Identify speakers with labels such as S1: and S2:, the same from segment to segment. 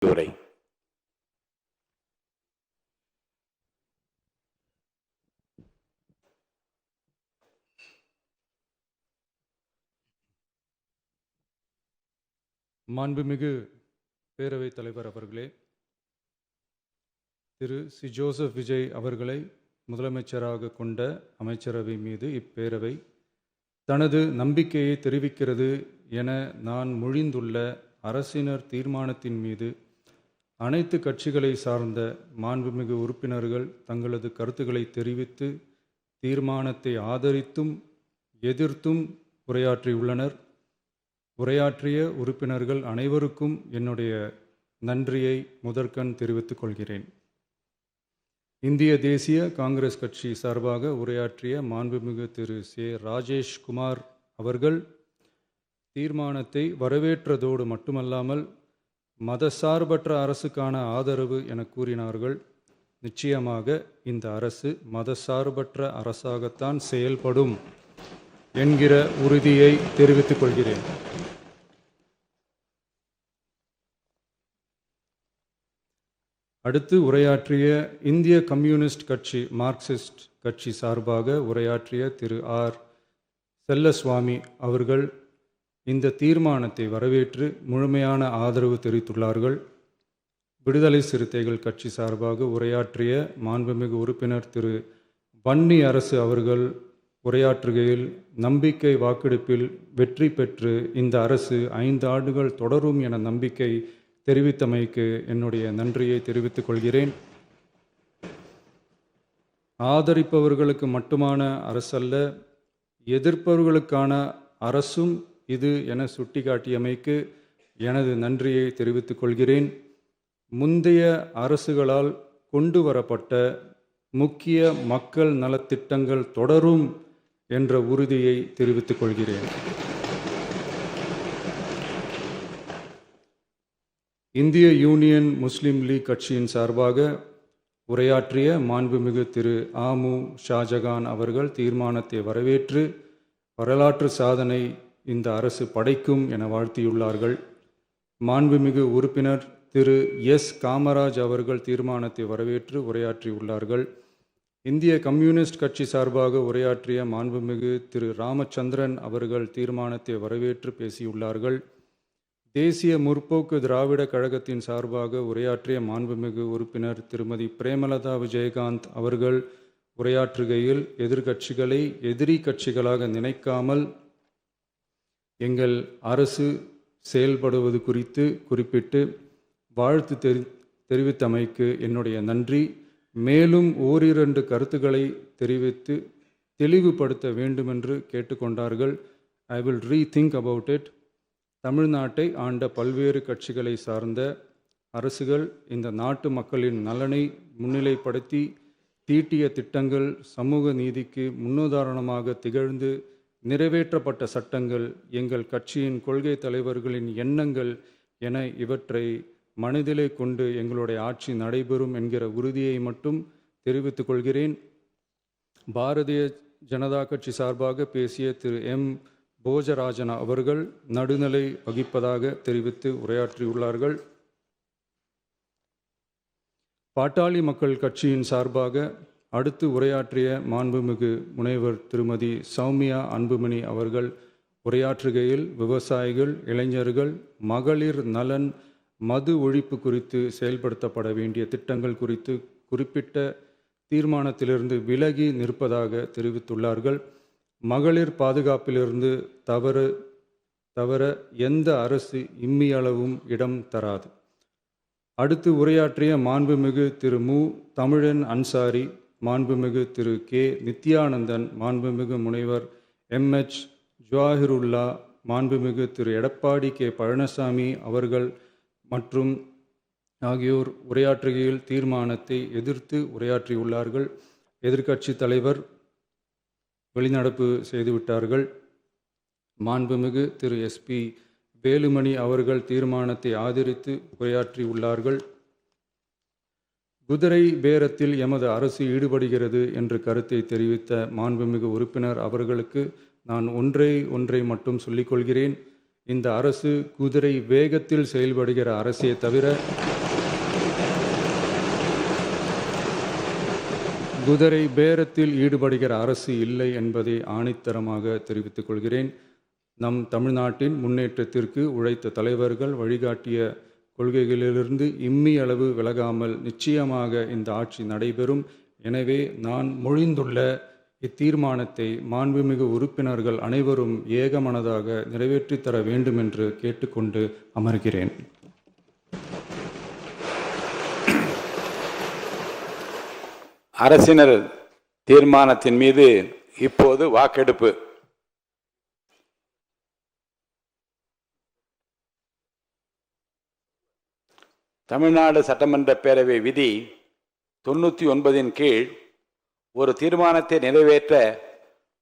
S1: உரை.
S2: மாண்புமிகு பேரவைத் தலைவர் அவர்களே, திரு சி. ஜோசப் விஜய் அவர்களை முதலமைச்சராக கொண்ட அமைச்சரவை மீது இப்பேரவை தனது நம்பிக்கையை தெரிவிக்கிறது என நான் மொழிந்துள்ள அரசினர் தீர்மானத்தின் மீது அனைத்து கட்சிகளை சார்ந்த மாண்புமிகு உறுப்பினர்கள் தங்களது கருத்துக்களை தெரிவித்து தீர்மானத்தை ஆதரித்தும் எதிர்த்தும் உரையாற்றியுள்ளனர். உரையாற்றிய உறுப்பினர்கள் அனைவருக்கும் என்னுடைய நன்றியை முதற்கண் தெரிவித்துக் கொள்கிறேன். இந்திய தேசிய காங்கிரஸ் கட்சி சார்பாக உரையாற்றிய மாண்புமிகு திரு சே. ராஜேஷ்குமார் அவர்கள் தீர்மானத்தை வரவேற்றதோடு மட்டுமல்லாமல் மதசார்பற்ற அரசுக்கான ஆதரவு என கூறினார்கள். நிச்சயமாக இந்த அரசு மதசார்பற்ற அரசாகத்தான் செயல்படும் என்கிற உறுதியை தெரிவித்துக் கொள்கிறேன். அடுத்து உரையாற்றிய இந்திய கம்யூனிஸ்ட் கட்சி மார்க்சிஸ்ட் கட்சி சார்பாக உரையாற்றிய திரு ஆர். செல்லசுவாமி அவர்கள் இந்த தீர்மானத்தை வரவேற்று முழுமையான ஆதரவு தெரிவித்துள்ளார்கள். விடுதலை சிறுத்தைகள் கட்சி சார்பாக உரையாற்றிய மாண்புமிகு உறுப்பினர் திரு வன்னி அரசு அவர்கள் உரையாற்றுகையில் நம்பிக்கை வாக்கெடுப்பில் வெற்றி பெற்று இந்த அரசு 5 ஆண்டுகள் தொடரும் என நம்பிக்கை தெரிவித்தமைக்கு என்னுடைய நன்றியை தெரிவித்துக் கொள்கிறேன். ஆதரிப்பவர்களுக்கு மட்டுமான அரசல்ல, எதிர்ப்பவர்களுக்கான அரசும் இது என சுட்டிக்காட்டியமைக்கு எனது நன்றியை தெரிவித்துக் கொள்கிறேன். முந்தைய அரசுகளால் கொண்டு வரப்பட்ட முக்கிய மக்கள் நலத்திட்டங்கள் தொடரும் என்ற உறுதியை தெரிவித்துக் கொள்கிறேன். இந்திய யூனியன் முஸ்லீம் லீக் கட்சியின் சார்பாக உரையாற்றிய மாண்புமிகு திரு ஆமு ஷாஜகான் அவர்கள் தீர்மானத்தை வரவேற்று வரலாற்று சாதனை இந்த அரசு படைக்கும் என வாழ்த்தியுள்ளார்கள். மாண்புமிகு உறுப்பினர் திரு எஸ். காமராஜ் அவர்கள் தீர்மானத்தை வரவேற்று உரையாற்றியுள்ளார்கள். இந்திய கம்யூனிஸ்ட் கட்சி சார்பாக உரையாற்றிய மாண்புமிகு திரு ராமச்சந்திரன் அவர்கள் தீர்மானத்தை வரவேற்று பேசியுள்ளார்கள். தேசிய முற்போக்கு திராவிட கழகத்தின் சார்பாக உரையாற்றிய மாண்புமிகு உறுப்பினர் திருமதி பிரேமலதா விஜயகாந்த் அவர்கள் உரையாற்றுகையில் எதிர்கட்சிகளை எதிரி கட்சிகளாக நினைக்காமல் எங்கள் அரசு செயல்படுவது குறித்து குறிப்பிட்டு வாழ்த்து தெரிவித்தமைக்கு என்னுடைய நன்றி. மேலும் ஓரிரண்டு கருத்துக்களை தெரிவித்து தெளிவுபடுத்த வேண்டுமென்று கேட்டுக்கொண்டார்கள். I will rethink about it. தமிழ்நாட்டை ஆண்ட பல்வேறு கட்சிகளை சார்ந்த அரசுகள் இந்த நாட்டு மக்களின் நலனை முன்னிலைப்படுத்தி தீட்டிய திட்டங்கள் சமூக நீதிக்கு முன்னுதாரணமாக திகழ்ந்து நிறைவேற்றப்பட்ட சட்டங்கள் எங்கள் கட்சியின் கொள்கை தலைவர்களின் எண்ணங்கள் என இவற்றை மனதிலே கொண்டு எங்களுடைய ஆட்சி நடைபெறும் என்கிற உறுதியை மட்டும் தெரிவித்துக் கொள்கிறேன். பாரதிய ஜனதா கட்சி சார்பாக பேசிய திரு எம். போஜராஜன் அவர்கள் நடுநிலை வகிப்பதாக தெரிவித்து உரையாற்றியுள்ளார்கள். பாட்டாளி மக்கள் கட்சியின் சார்பாக அடுத்து உரையாற்றிய மாண்புமிகு முனைவர் திருமதி சௌமியா அன்புமணி அவர்கள் உரையாற்றுகையில் விவசாயிகள், இளைஞர்கள், மகளிர் நலன், மது ஒழிப்பு குறித்து செயல்படுத்தப்பட வேண்டிய திட்டங்கள் குறித்து குறிப்பிட்ட தீர்மானத்திலிருந்து விலகி நிற்பதாக தெரிவித்துள்ளார்கள். மகளிர் பாதுகாப்பிலிருந்து தவிர எந்த அரசு இம்மியளவும் இடம் தராது. அடுத்து உரையாற்றிய மாண்புமிகு திரு மு. தமிழன் அன்சாரி, மாண்புமிகு திரு கே. நித்யானந்தன், மாண்புமிகு முனைவர் எம்.எச். ஜவாஹிருல்லா, மாண்புமிகு திரு எடப்பாடி கே. பழனிசாமி அவர்கள் மற்றும் ஆகியோர் உரையாற்றுகையில் தீர்மானத்தை எதிர்த்து உரையாற்றியுள்ளார்கள். எதிர்க்கட்சி தலைவர் வெளிநடப்பு செய்துவிட்டார்கள். மாண்புமிகு திரு எஸ்.பி. வேலுமணி அவர்கள் தீர்மானத்தை ஆதரித்து உரையாற்றியுள்ளார்கள். குதிரை பேரத்தில் எமது அரசு ஈடுபடுகிறது என்று கருத்தை தெரிவித்த மாண்புமிகு உறுப்பினர் அவர்களுக்கு நான் ஒன்றை மட்டும் சொல்லிக்கொள்கிறேன். இந்த அரசு குதிரை வேகத்தில் செயல்படுகிற அரசே தவிர குதிரை பேரத்தில் ஈடுபடுகிற அரசு இல்லை என்பதை ஆணித்தரமாக தெரிவித்துக் கொள்கிறேன். நம் தமிழ்நாட்டின் முன்னேற்றத்திற்கு உழைத்த தலைவர்கள் வழிகாட்டிய கொள்கைகளிலிருந்து இம்மி அளவு விலகாமல் நிச்சயமாக இந்த ஆட்சி நடைபெறும். எனவே நான் மொழிந்துள்ள இத்தீர்மானத்தை மாண்புமிகு உறுப்பினர்கள் அனைவரும் ஏகமனதாக நிறைவேற்றித் தர வேண்டும் என்று கேட்டுக்கொண்டு அமர்கிறேன்.
S1: அரசினர் தீர்மானத்தின் மீது இப்போது வாக்கெடுப்பு. தமிழ்நாடு சட்டமன்ற பேரவை விதி 99 கீழ் ஒரு தீர்மானத்தை நிறைவேற்ற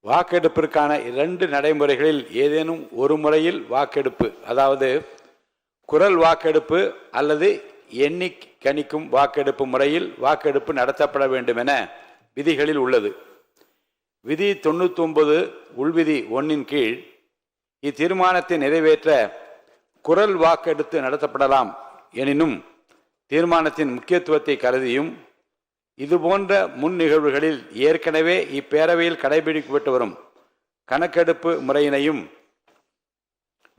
S1: வாக்கெடுப்பிற்கான 2 நடைமுறைகளில் ஏதேனும் ஒரு முறையில் வாக்கெடுப்பு, அதாவது குரல் வாக்கெடுப்பு அல்லது எண்ணி கணிக்கும் வாக்கெடுப்பு முறையில் வாக்கெடுப்பு நடத்தப்பட வேண்டும் என விதிகளில் உள்ளது. விதி 99 உள்விதி 1 கீழ் இத்தீர்மானத்தை நிறைவேற்ற குரல் வாக்கெடுத்து நடத்தப்படலாம். எனினும் தீர்மானத்தின் முக்கியத்துவத்தை கருதியும் இதுபோன்ற முன் நிகழ்வுகளில் ஏற்கனவே இப்பேரவையில் கடைபிடிக்கப்பட்டு வரும் கணக்கெடுப்பு முறையினையும்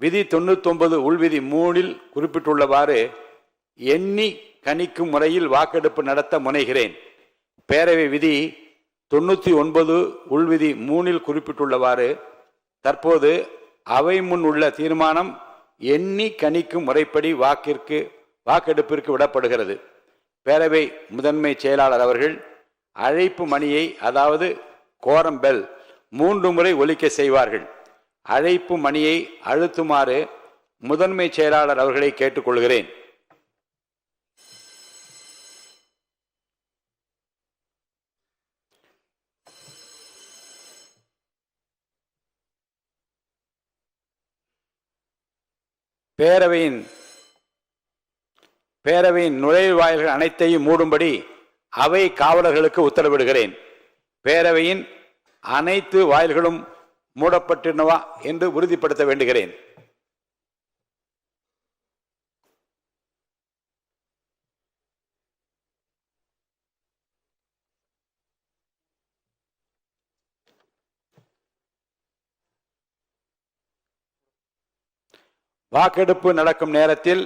S1: விதி 99 உள்விதி 3 குறிப்பிட்டுள்ளவாறு எண்ணி கணிக்கும் முறையில் வாக்கெடுப்பு நடத்த முனைகிறேன். பேரவை விதி 99 உள்விதி 3 குறிப்பிட்டுள்ளவாறு தற்போது அவை முன் உள்ள தீர்மானம் எண்ணி கணிக்கும் முறைப்படி வாக்கெடுப்பிற்கு விடப்படுகிறது. பேரவை முதன்மை செயலாளர் அவர்கள் அழைப்பு மணியை, அதாவது கோரம் பெல் 3 முறை ஒலிக்க செய்வார்கள். அழைப்பு மணியை அழுத்துமாறு முதன்மை செயலாளர் அவர்களை கேட்டுக்கொள்கிறேன். பேரவையின் நுழைவாயில்கள் அனைத்தையும் மூடும்படி அவை காவலர்களுக்கு உத்தரவிடுகிறேன். பேரவையின் அனைத்து வாயில்களும் மூடப்பட்டிருந்தவா என்று உறுதிப்படுத்த வேண்டுகிறேன். வாக்கெடுப்பு நடக்கும் நேரத்தில்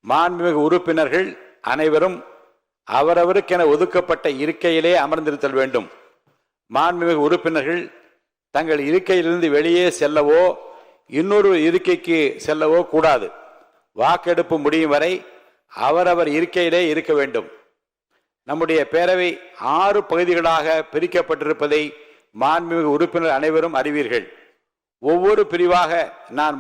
S1: மாண்புமிகு உறுப்பினர்கள் அனைவரும் அவரவருக்கென ஒதுக்கப்பட்ட இருக்கையிலே அமர்ந்திருத்தல் வேண்டும். மாண்புமிகு உறுப்பினர்கள் தங்கள் இருக்கையிலிருந்து வெளியே செல்லவோ இன்னொரு இருக்கைக்கு செல்லவோ கூடாது. வாக்கெடுப்பு முடியும் வரை அவரவர் இருக்கையிலே இருக்க வேண்டும். நம்முடைய பேரவை 6 பகுதிகளாக பிரிக்கப்பட்டிருப்பதை மாண்புமிகு உறுப்பினர் அனைவரும் அறிவீர்கள். ஒவ்வொரு பிரிவாக நான்